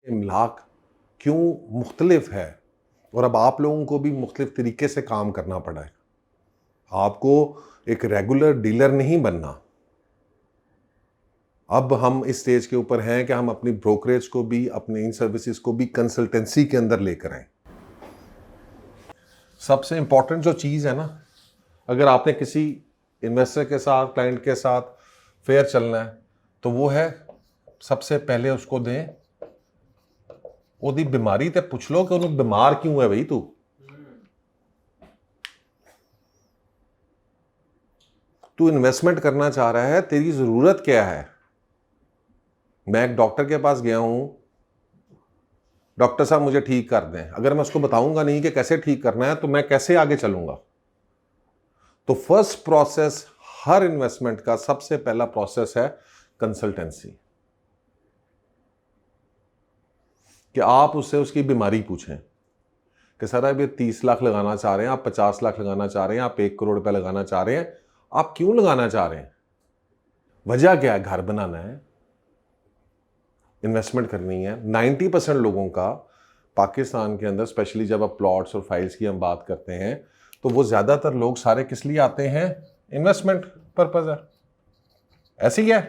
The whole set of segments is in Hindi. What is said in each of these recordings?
इमलाक क्यों मुख्तलिफ है और अब आप लोगों को भी मुख्तलिफ तरीके से काम करना पड़ा है। आपको एक रेगुलर डीलर नहीं बनना। अब हम इस स्टेज के ऊपर हैं कि हम अपनी ब्रोकरेज को भी, अपने इन सर्विसेज को भी कंसल्टेंसी के अंदर लेकर आए। सबसे इंपॉर्टेंट जो चीज़ है ना, अगर आपने किसी इन्वेस्टर के साथ, क्लाइंट के साथ फेयर चलना है तो वो है सबसे पहले उसको दें ओदी बीमारी ते पूछ लो कि उन्हें बीमार क्यों है भाई तू इन्वेस्टमेंट करना चाह रहा है, तेरी जरूरत क्या है। मैं एक डॉक्टर के पास गया हूं, डॉक्टर साहब मुझे ठीक कर दें। अगर मैं उसको बताऊंगा नहीं कि कैसे ठीक करना है तो मैं कैसे आगे चलूंगा। तो फर्स्ट प्रोसेस हर इन्वेस्टमेंट का सबसे पहला प्रोसेस है कंसल्टेंसी, कि आप उससे उसकी बीमारी पूछें कि सर आप ये 30 लाख लगाना चाह रहे हैं, आप 50 लाख लगाना चाह रहे हैं, आप 1 करोड़ रुपया लगाना चाह रहे हैं, आप क्यों लगाना चाह रहे हैं, वजह क्या है। घर बनाना है, इन्वेस्टमेंट करनी है। 90% लोगों का पाकिस्तान के अंदर, स्पेशली जब आप प्लॉट्स और फाइल्स की हम बात करते हैं तो वो ज्यादातर लोग सारे किस लिए आते हैं, इन्वेस्टमेंट पर्पज है। ऐसी है,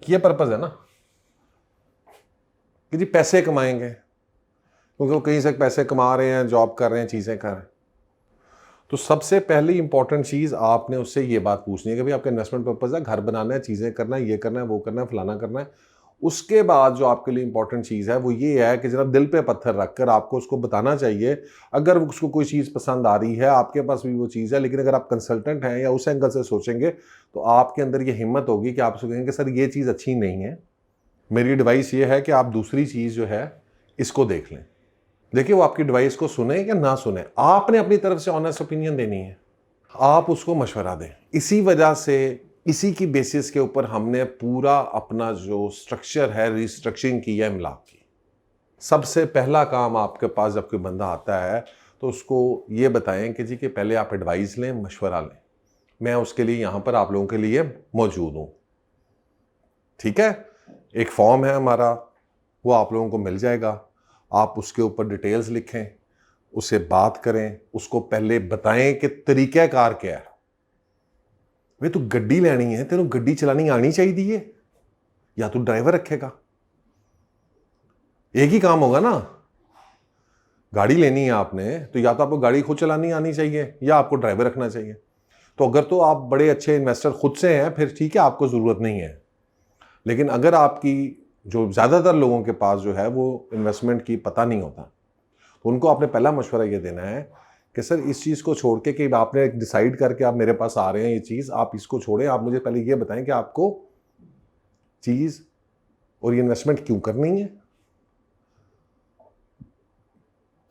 ये पर्पज है ना कि जी पैसे कमाएंगे, क्योंकि वो कहीं से पैसे कमा रहे हैं, जॉब कर रहे हैं, चीजें कर रहे हैं। तो सबसे पहली इंपॉर्टेंट चीज आपने उससे ये बात पूछनी है कि भाई आपका इन्वेस्टमेंट पर्पज है, घर बनाना है, चीजें करना है, ये करना है, वो करना है, फलाना करना है। उसके बाद जो आपके लिए इंपॉर्टेंट चीज है वो ये है कि जनाब दिल पे पत्थर रखकर आपको उसको बताना चाहिए। अगर उसको कोई चीज पसंद आ रही है, आपके पास भी वो चीज है, लेकिन अगर आप कंसल्टेंट हैं या उस एंगल से सोचेंगे तो आपके अंदर ये हिम्मत होगी कि आप सोचेंगे सर ये चीज अच्छी नहीं है, मेरी एडवाइस ये है कि आप दूसरी चीज जो है इसको देख लें। देखिए वो आपकी एडवाइस को सुने या ना सुने, आपने अपनी तरफ से ऑनेस्ट ओपिनियन देनी है, आप उसको मशवरा दें। इसी वजह से, इसी की बेसिस के ऊपर हमने पूरा अपना जो स्ट्रक्चर है रिस्ट्रक्चरिंग की है इमलाक की। सबसे पहला काम आपके पास जब कोई बंदा आता है तो उसको ये बताएं कि जी कि पहले आप एडवाइस लें, मशवरा लें, मैं उसके लिए यहां पर आप लोगों के लिए मौजूद हूं। ठीक है, एक फॉर्म है हमारा, वो आप लोगों को मिल जाएगा। आप उसके ऊपर डिटेल्स लिखें, उससे बात करें, उसको पहले बताएं कि तरीक़ाकार क्या है। वे तू गड्डी लेनी है, तेनों गड्डी चलानी आनी चाहिए, या तू ड्राइवर रखेगा, एक ही काम होगा ना। गाड़ी लेनी है आपने तो या तो आपको गाड़ी खुद चलानी आनी चाहिए या आपको ड्राइवर रखना चाहिए। तो अगर तो आप बड़े अच्छे इन्वेस्टर खुद से हैं फिर ठीक है, आपको ज़रूरत नहीं है। लेकिन अगर आपकी, जो ज़्यादातर लोगों के पास जो है वो इन्वेस्टमेंट की पता नहीं होता, तो उनको आपने पहला मशवरा ये देना है कि सर इस चीज़ को छोड़ के, कि आपने डिसाइड करके आप मेरे पास आ रहे हैं, ये चीज़ आप इसको छोड़ें, आप मुझे पहले ये बताएं कि आपको चीज़ और ये इन्वेस्टमेंट क्यों करनी है।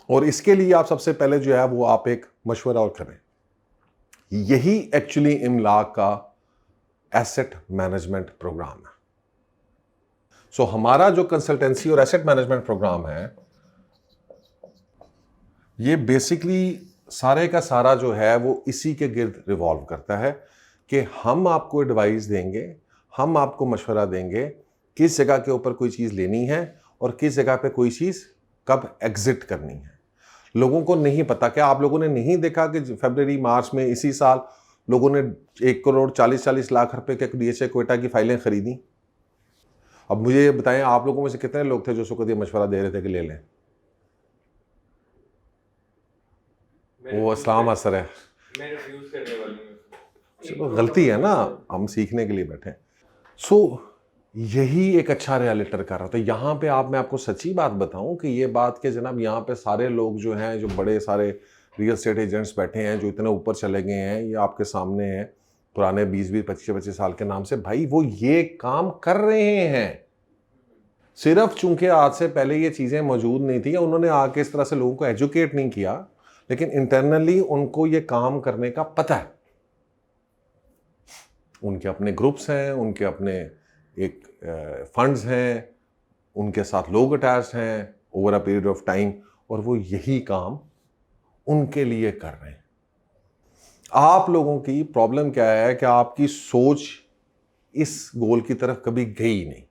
और इसके लिए आप सबसे पहले जो है वो आप एक मशवरा और करें। यही एक्चुअली इमलाक का एसेट मैनेजमेंट प्रोग्राम है। सो हमारा जो कंसल्टेंसी और एसेट मैनेजमेंट प्रोग्राम है, ये बेसिकली सारे का सारा जो है वो इसी के गिर्द रिवॉल्व करता है कि हम आपको एडवाइस देंगे, हम आपको मशवरा देंगे किस जगह के ऊपर कोई चीज़ लेनी है और किस जगह पे कोई चीज़ कब एग्जिट करनी है। लोगों को नहीं पता, क्या आप लोगों ने नहीं देखा कि फरवरी मार्च में इसी साल लोगों ने 1 करोड़ 40 लाख रुपए के डीएचए क्वेटा की फाइलें खरीदी। अब मुझे ये बताएं, आप लोगों में से कितने लोग थे जो उसको कभी मशवरा दे रहे थे कि ले लें। वो इस्लाम असर है, चलो गलती है ना, हम सीखने के लिए बैठे। सो यही एक अच्छा रियलिटर कर रहा था यहाँ पे। मैं आपको सच्ची बात बताऊं कि ये बात के जनाब यहाँ पे सारे लोग जो हैं, जो बड़े सारे रियल एस्टेट एजेंट्स बैठे हैं, जो इतने ऊपर चले गए हैं, ये आपके सामने हैं, पुराने 20-20 25-25 साल के नाम से, भाई वो ये काम कर रहे हैं। सिर्फ चूंकि आज से पहले ये चीज़ें मौजूद नहीं थी, उन्होंने आके इस तरह से लोगों को एजुकेट नहीं किया, लेकिन इंटरनली उनको ये काम करने का पता है। उनके अपने ग्रुप्स हैं, उनके अपने एक फंड्स हैं, उनके साथ लोग अटैच्ड हैं over a period of time, और वो यही काम उनके लिए कर रहे हैं। आप लोगों की प्रॉब्लम क्या है कि आपकी सोच इस गोल की तरफ कभी गई नहीं।